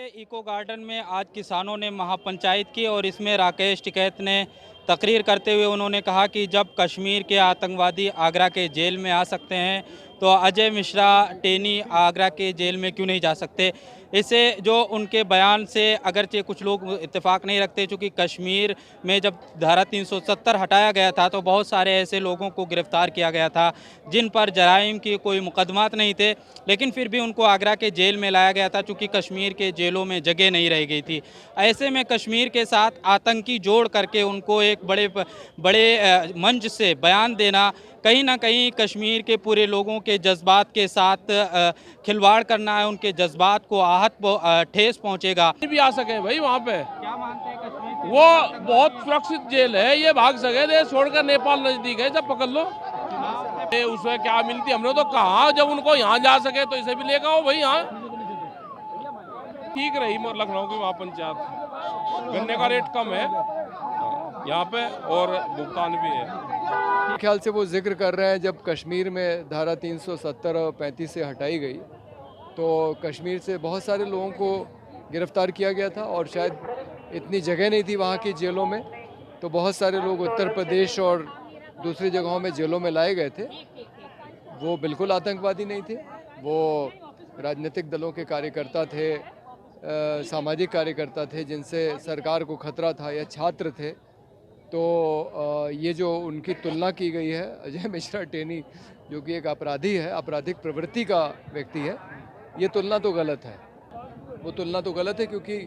के eco garden में आज किसानों ने महापंचायत की और इसमें राकेश टिकैत ने तकरीर करते हुए उन्होंने कहा कि जब कश्मीर के आतंकवादी आगरा के जेल में आ सकते हैं तो अजय मिश्रा टेनी आगरा के जेल में क्यों नहीं जा सकते। इसे जो उनके बयान से अगरचे कुछ लोग इत्तेफाक नहीं रखते, चूँकि कश्मीर में जब धारा 370 हटाया गया था तो बहुत सारे ऐसे लोगों को गिरफ्तार किया गया था जिन पर जराइम की कोई मुकदमात नहीं थे, लेकिन फिर भी उनको आगरा के जेल में लाया गया था चूँकि कश्मीर के जेलों में जगह नहीं रह गई थी। ऐसे में कश्मीर के साथ आतंकी जोड़ करके उनको एक बड़े मंच से बयान देना कहीं ना कहीं कश्मीर के पूरे लोगों के जज्बात के साथ खिलवाड़ करना है, उनके जज्बात को ठेस पहुंचेगा। भी आ सके भाई वहाँ पे क्या मानते हैं कश्मीर वो बहुत सुरक्षित जेल है, ये भाग सके देश छोड़कर नेपाल नजदीक है, जब पकड़ लो उसमें क्या मिलती हमने तो कहा जब उनको यहाँ जा सके तो इसे भी लेकर आओ भाई। यहाँ ठीक रही लखनऊ की वहाँ पंचायत, गन्ने का रेट कम है यहाँ पे और भुगतान भी है। ख्याल से वो जिक्र कर रहे हैं जब कश्मीर में धारा 370 और 35 से हटाई गई तो कश्मीर से बहुत सारे लोगों को गिरफ्तार किया गया था और शायद इतनी जगह नहीं थी वहाँ की जेलों में, तो बहुत सारे लोग उत्तर प्रदेश और दूसरी जगहों में जेलों में लाए गए थे। वो बिल्कुल आतंकवादी नहीं थे, वो राजनीतिक दलों के कार्यकर्ता थे, सामाजिक कार्यकर्ता थे जिनसे सरकार को खतरा था, या छात्र थे। तो ये जो उनकी तुलना की गई है अजय मिश्रा टेनी जो कि एक अपराधी है, आपराधिक प्रवृत्ति का व्यक्ति है, ये तुलना तो गलत है। वो तुलना तो गलत है क्योंकि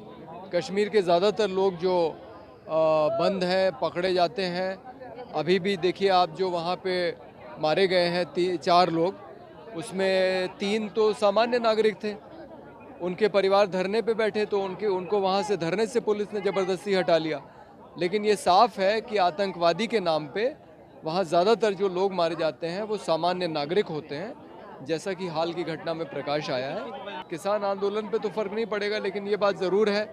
कश्मीर के ज़्यादातर लोग जो बंद हैं, पकड़े जाते हैं, अभी भी देखिए आप जो वहाँ पे मारे गए हैं 4 लोग, उसमें 3 तो सामान्य नागरिक थे। उनके परिवार धरने पे बैठे तो उनको वहाँ से धरने से पुलिस ने ज़बरदस्ती हटा लिया। लेकिन ये साफ है कि आतंकवादी के नाम पे वहाँ ज़्यादातर जो लोग मारे जाते हैं वो सामान्य नागरिक होते हैं, जैसा कि हाल की घटना में प्रकाश आया है। किसान आंदोलन पे तो फ़र्क नहीं पड़ेगा, लेकिन ये बात ज़रूर है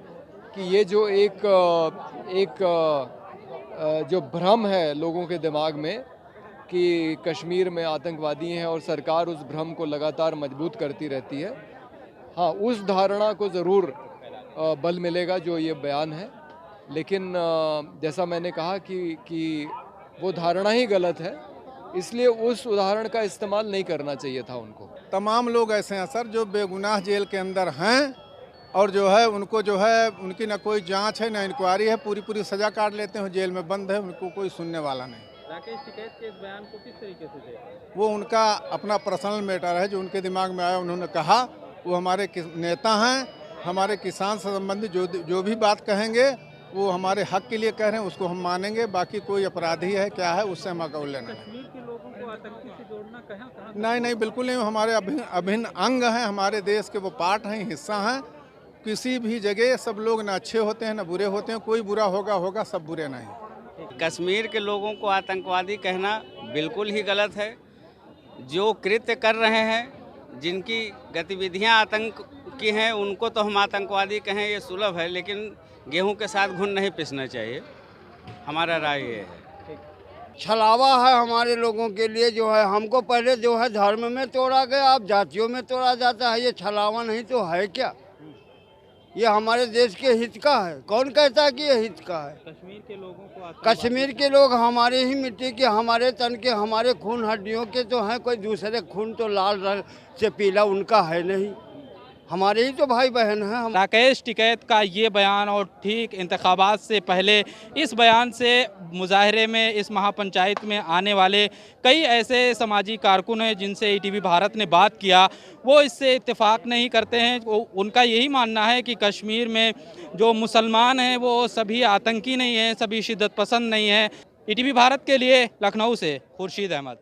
कि ये जो एक जो भ्रम है लोगों के दिमाग में कि कश्मीर में आतंकवादी हैं और सरकार उस भ्रम को लगातार मजबूत करती रहती है, हाँ उस धारणा को ज़रूर बल मिलेगा जो ये बयान है। लेकिन जैसा मैंने कहा कि वो धारणा ही गलत है, इसलिए उस उदाहरण का इस्तेमाल नहीं करना चाहिए था उनको। तमाम लोग ऐसे हैं सर जो बेगुनाह जेल के अंदर हैं और जो है उनको जो है उनकी ना कोई जांच है ना इंक्वायरी है, पूरी सज़ा काट लेते हैं, जेल में बंद है, उनको कोई सुनने वाला नहीं। राकेश टिकैत के इस बयान को किस तरीके से देखें? वो उनका अपना पर्सनल मैटर है, जो उनके दिमाग में आया उन्होंने कहा। वो हमारे नेता हैं, हमारे किसान से संबंधित जो भी बात कहेंगे वो हमारे हक के लिए कह रहे हैं, उसको हम मानेंगे। बाकी कोई अपराधी है क्या है उससे हम अकौल लेना है। कश्मीर के लोगों को आतंकी से जोड़ना कहाँ नहीं बिल्कुल नहीं, हमारे अभिन्न अंग हैं, हमारे देश के वो पार्ट हैं, हिस्सा हैं। किसी भी जगह सब लोग ना अच्छे होते हैं ना बुरे होते हैं, कोई बुरा होगा, सब बुरे नहीं। कश्मीर के लोगों को आतंकवादी कहना बिल्कुल ही गलत है। जो कृत्य कर रहे हैं, जिनकी गतिविधियां आतंक की हैं, उनको तो हम आतंकवादी कहें ये सुलभ है, लेकिन गेहूं के साथ घुन नहीं पिसना चाहिए, हमारा राय ये है। छलावा है हमारे लोगों के लिए, जो है हमको पहले जो है धर्म में तोड़ा गया, अब जातियों में तोड़ा जाता है। ये छलावा नहीं तो है क्या? ये हमारे देश के हित का है। कौन कहता है कि ये हित का है? कश्मीर के लोगों को कश्मीर के लोग हमारे ही मिट्टी के, हमारे तन के, हमारे खून हड्डियों के तो हैं। कोई दूसरे खून तो लाल रंग से पीला उनका है नहीं, हमारे ही तो भाई बहन हैं हम। राकेश टिकैत का ये बयान और ठीक इंतखाबात से पहले इस बयान से मुजाहरे में इस महापंचायत में आने वाले कई ऐसे समाजी कारकुन हैं जिनसे ईटीवी भारत ने बात किया, वो इससे इत्तेफाक नहीं करते हैं। उनका यही मानना है कि कश्मीर में जो मुसलमान हैं वो सभी आतंकी नहीं हैं, सभी शिद्दत पसंद नहीं हैं। ईटीवी भारत के लिए लखनऊ से खुर्शीद अहमद।